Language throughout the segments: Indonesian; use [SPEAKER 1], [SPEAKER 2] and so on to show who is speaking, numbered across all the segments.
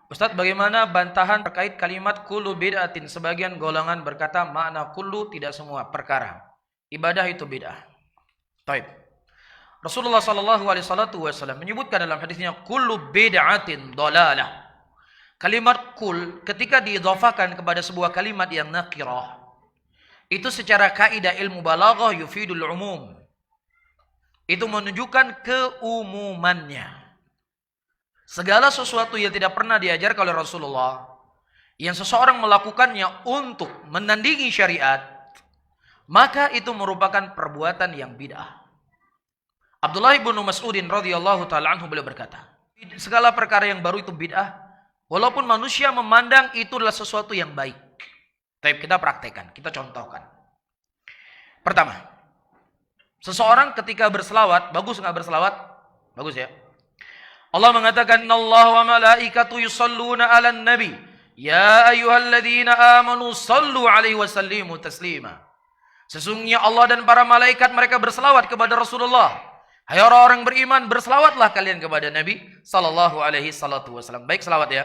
[SPEAKER 1] Ustadz, bagaimana bantahan terkait kalimat kullu bid'atin? Sebagian golongan berkata makna kullu tidak semua perkara. Ibadah itu bid'ah. Taib. Rasulullah sallallahu alaihi wasallam menyebutkan dalam hadisnya kullu bid'atin dhalalah. Kalimat kul ketika diidhafakan kepada sebuah kalimat yang nakirah, itu secara kaidah ilmu balaghah yufidul umum. Itu menunjukkan keumumannya. Segala sesuatu yang tidak pernah diajarkan oleh Rasulullah, yang seseorang melakukannya untuk menandingi syariat, maka itu merupakan perbuatan yang bid'ah. Abdullah bin Mas'udin radhiyallahu taala anhu beliau berkata, segala perkara yang baru itu bid'ah, walaupun manusia memandang itu adalah sesuatu yang baik. Tapi kita praktekkan, kita contohkan. Pertama, seseorang ketika berselawat, bagus nggak berselawat? Bagus ya. Allah mengatakan, innallaha wa malaikatu yusalluna 'alan nabi ya ayyuhalladzina amanu sallu 'alaihi wa sallimu taslima. Sesungguhnya Allah dan para malaikat mereka berselawat kepada Rasulullah. Hai orang-orang beriman, berselawatlah kalian kepada Nabi sallallahu alaihi wasallam. Baik, selawat ya.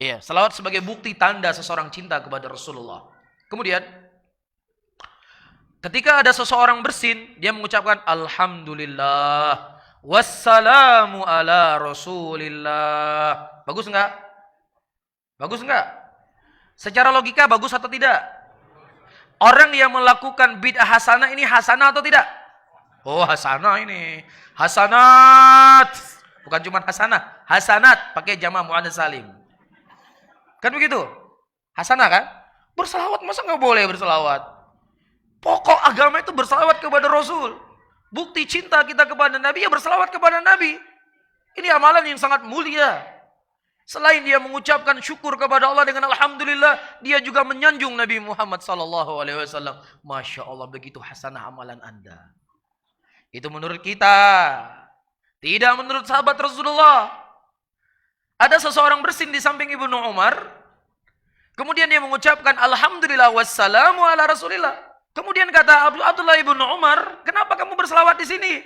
[SPEAKER 1] Iya, selawat sebagai bukti tanda seseorang cinta kepada Rasulullah. Kemudian ketika ada seseorang bersin, dia mengucapkan alhamdulillah wassalamu ala rasulillah. Bagus enggak? Bagus enggak? Secara logika bagus atau tidak? Orang yang melakukan bid'ah hasanah ini hasanah atau tidak? Oh, hasanah ini. Hasanat. Bukan cuma hasanah. Hasanat. Pakai jama' muannats salim. Kan begitu? Hasanah kan? Berselawat, masa nggak boleh berselawat? Pokok agama itu berselawat kepada Rasul. Bukti cinta kita kepada Nabi, ya berselawat kepada Nabi. Ini amalan yang sangat mulia. Selain dia mengucapkan syukur kepada Allah dengan alhamdulillah, dia juga menyanjung Nabi Muhammad SAW. Masya Allah, begitu hasanah amalan Anda. Itu menurut kita. Tidak menurut sahabat Rasulullah. Ada seseorang bersin di samping Ibnu Umar. Kemudian dia mengucapkan alhamdulillah wassalamu ala rasulillah. Kemudian kata Abdullah ibn Umar, kenapa kamu berselawat di sini?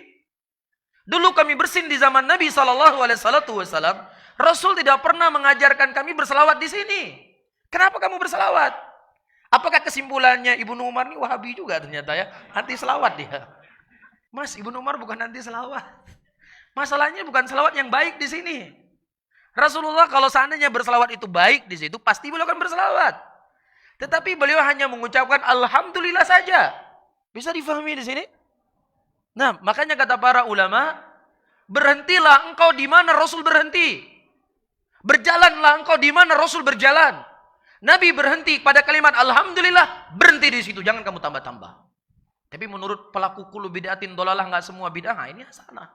[SPEAKER 1] Dulu kami bersin di zaman Nabi SAW. Rasul tidak pernah mengajarkan kami berselawat di sini. Kenapa kamu berselawat? Apakah kesimpulannya Ibnu Umar ini Wahabi juga ternyata ya? Anti selawat dia. Mas, Ibnu Umar bukan anti selawat. Masalahnya bukan selawat yang baik di sini. Rasulullah kalau seandainya berselawat itu baik di situ, pasti beliau akan berselawat. Tetapi beliau hanya mengucapkan alhamdulillah saja. Bisa difahami di sini? Nah, makanya kata para ulama, berhentilah engkau di mana Rasul berhenti. Berjalanlah engkau di mana Rasul berjalan. Nabi berhenti pada kalimat alhamdulillah, berhenti di situ, jangan kamu tambah-tambah. Tapi menurut pelaku kullu bid'atin dhalalah, enggak semua bid'ah, ini hasanah.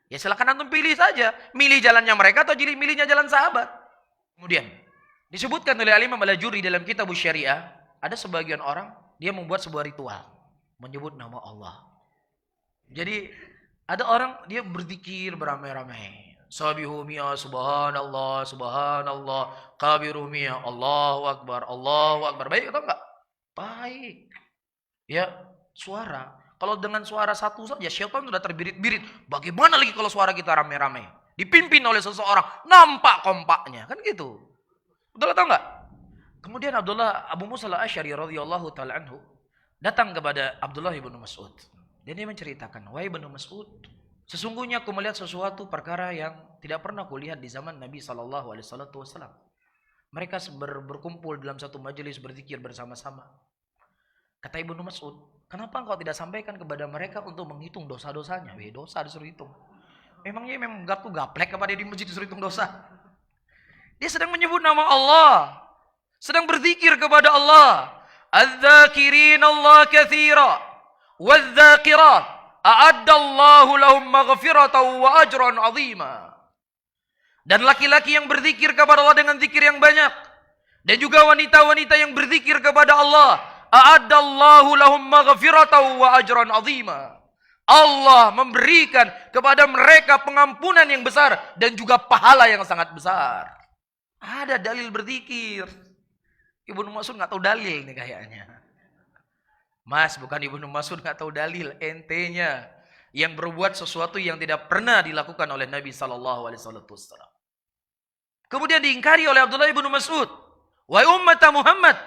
[SPEAKER 1] Ya silakan antum pilih saja, milih jalannya mereka atau milihnya jalan sahabat. Kemudian disebutkan oleh Al-Imam Al-Ajurri dalam kitab Syariah, ada sebagian orang dia membuat sebuah ritual menyebut nama Allah. Jadi ada orang dia berzikir beramai-ramai. Sabihu mi'a subhanallah subhanallah, kabiru mi'a Allahu akbar Allahu akbar. Baik atau enggak? Baik. Ya, suara. Kalau dengan suara satu saja syaitan sudah terbirit-birit. Bagaimana lagi kalau suara kita rame-rame? Dipimpin oleh seseorang, nampak kompaknya, kan gitu. Betul atau enggak? Kemudian Abu Musa al-Asy'ari radhiyallahu taala anhu datang kepada Abdullah bin Mas'ud. Dan dia menceritakan, "Wahai Ibnu Mas'ud, sesungguhnya aku melihat sesuatu perkara yang tidak pernah kulihat di zaman Nabi sallallahu alaihi wasallam. Mereka berkumpul dalam satu majelis berzikir bersama-sama." Kata Ibnu Mas'ud, "Kenapa engkau tidak sampaikan kepada mereka untuk menghitung dosa-dosanya?" Dosa disuruh hitung. Memangnya memang gaplek kepada di masjid disuruh hitung dosa? Dia sedang menyebut nama Allah. Sedang berzikir kepada Allah. Adz-dzakirin Allah katsira wadz-dzakirat a'addallahu lahum maghfiratan wa ajran 'azima. Dan laki-laki yang berzikir kepada Allah dengan zikir yang banyak, dan juga wanita-wanita yang berzikir kepada Allah, a'addallahu lahum maghfiratan wa ajran 'azima. Allah memberikan kepada mereka pengampunan yang besar dan juga pahala yang sangat besar. Ada dalil berzikir. Ibnu Mas'ud nggak tahu dalil nih kayaknya. Mas, bukan Ibnu Mas'ud nggak tahu dalil, entenya yang berbuat sesuatu yang tidak pernah dilakukan oleh Nabi sallallahu alaihi wasallam. Kemudian diingkari oleh Abdullah ibnu Mas'ud. Wahai umat Muhammad.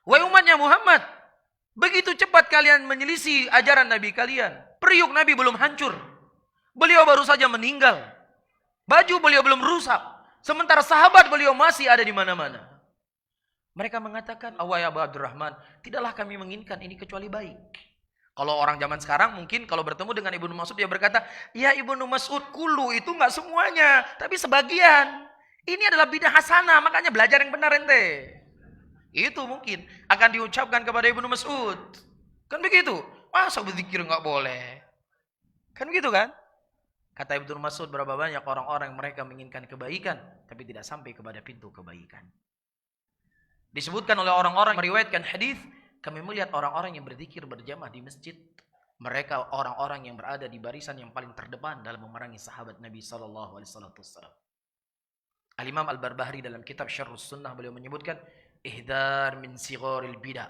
[SPEAKER 1] Wahai umatnya Muhammad. Begitu cepat kalian menyelisih ajaran Nabi kalian. Periuk Nabi belum hancur. Beliau baru saja meninggal. Baju beliau belum rusak. Sementara sahabat beliau masih ada di mana-mana. Mereka mengatakan, wahai Abu Abdurrahman, tidaklah kami menginginkan ini kecuali baik. Kalau orang zaman sekarang mungkin kalau bertemu dengan Ibnu Mas'ud dia berkata, ya Ibnu Mas'ud kulu itu enggak semuanya, tapi sebagian. Ini adalah bidah hasanah, makanya belajar yang benar ente. Itu mungkin akan diucapkan kepada Ibnu Mas'ud. Kan begitu? Masa berzikir enggak boleh? Kan begitu kan? Kata Ibnu Mas'ud, berapa banyak orang-orang mereka menginginkan kebaikan, tapi tidak sampai kepada pintu kebaikan. Disebutkan oleh orang-orang meriwayatkan hadis, kami melihat orang-orang yang berzikir berjamaah di masjid. Mereka orang-orang yang berada di barisan yang paling terdepan dalam memerangi sahabat Nabi SAW. Al-Imam Al-Barbahari dalam kitab Syarhus Sunnah beliau menyebutkan, ihdar min sigharil bid'ah.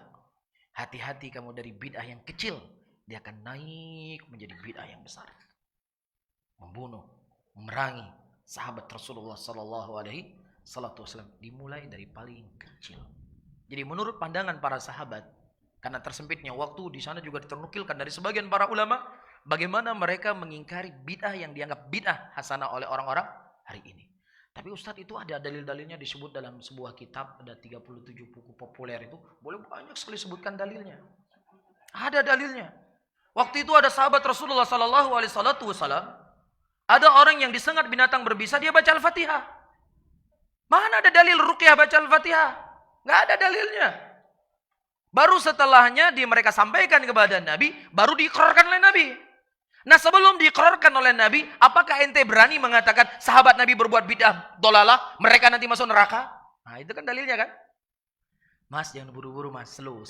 [SPEAKER 1] Hati-hati kamu dari bid'ah yang kecil, dia akan naik menjadi bid'ah yang besar. Membunuh, memerangi sahabat Rasulullah SAW dimulai dari paling kecil. Jadi menurut pandangan para sahabat, karena tersempitnya waktu, di sana juga diternukilkan dari sebagian para ulama, bagaimana mereka mengingkari bid'ah yang dianggap bid'ah hasanah oleh orang-orang hari ini. Tapi Ustadz itu ada dalil-dalilnya disebut dalam sebuah kitab, ada 37 buku populer itu, boleh banyak sekali sebutkan dalilnya. Ada dalilnya. Waktu itu ada sahabat Rasulullah SAW, ada orang yang disengat binatang berbisa, dia baca Al-Fatihah. Mana ada dalil ruqyah baca Al-Fatihah? Nggak ada dalilnya. Baru setelahnya mereka sampaikan kepada Nabi, baru diikrarkan oleh Nabi. Nah sebelum diikrarkan oleh Nabi, apakah ente berani mengatakan sahabat Nabi berbuat bid'ah dolalah, mereka nanti masuk neraka? Nah itu kan dalilnya kan? Mas jangan buru-buru mas, slow.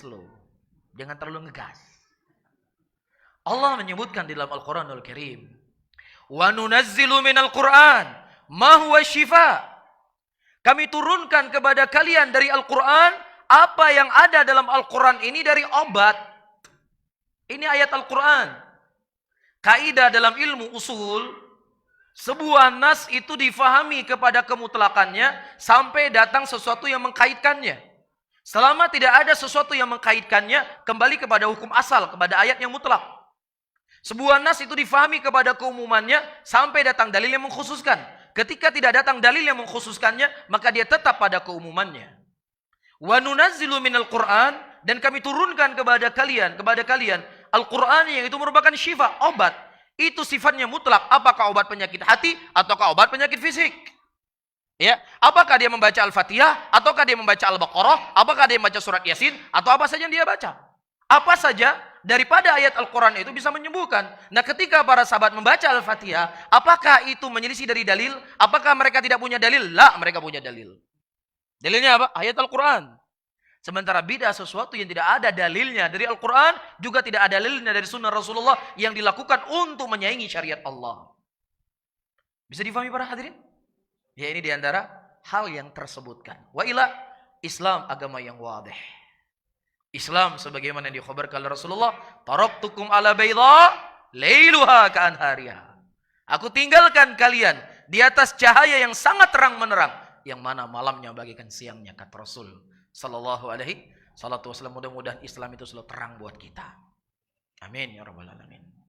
[SPEAKER 1] Jangan terlalu ngegas. Allah menyebutkan di dalam Al-Quranul Karim, wa nunazzilu minal Qur'an ma huwa syifa. Kami turunkan kepada kalian dari Al-Quran apa yang ada dalam Al-Quran ini dari obat. Ini ayat Al-Quran. Kaidah dalam ilmu usul, sebuah nas itu difahami kepada kemutlakannya sampai datang sesuatu yang mengkaitkannya. Selama tidak ada sesuatu yang mengkaitkannya, kembali kepada hukum asal, kepada ayat yang mutlak. Sebuah nas itu difahami kepada keumumannya sampai datang dalil yang mengkhususkan. Ketika tidak datang dalil yang mengkhususkannya, maka dia tetap pada keumumannya. Wa nunazzilu minal Qur'an, dan kami turunkan kepada kalian Al-Quran yang itu merupakan syifa, obat. Itu sifatnya mutlak. Apakah obat penyakit hati ataukah obat penyakit fisik? Ya, apakah dia membaca Al-Fatihah ataukah dia membaca Al-Baqarah, apakah dia membaca surat Yasin atau apa saja yang dia baca? Apa saja daripada ayat Al-Quran itu bisa menyembuhkan. Nah, ketika para sahabat membaca Al-Fatihah, apakah itu menyelisih dari dalil? Apakah mereka tidak punya dalil? La, mereka punya dalil. Dalilnya apa? Ayat Al-Quran. Sementara bid'ah sesuatu yang tidak ada dalilnya dari Al-Quran, juga tidak ada dalilnya dari sunnah Rasulullah yang dilakukan untuk menyaingi syariat Allah. Bisa difahami para hadirin? Ya, ini diantara hal yang tersebutkan. Wa ila, Islam agama yang wadih. Islam sebagaimana yang dikhabarkan oleh Rasulullah, taraktukum ala bayda lailuha ka'anhariha. Aku tinggalkan kalian di atas cahaya yang sangat terang menerang, yang mana malamnya bagaikan siangnya, kata Rasul sallallahu alaihi wasallam. Mudah-mudahan Islam itu selalu terang buat kita. Amin ya rabbal alamin.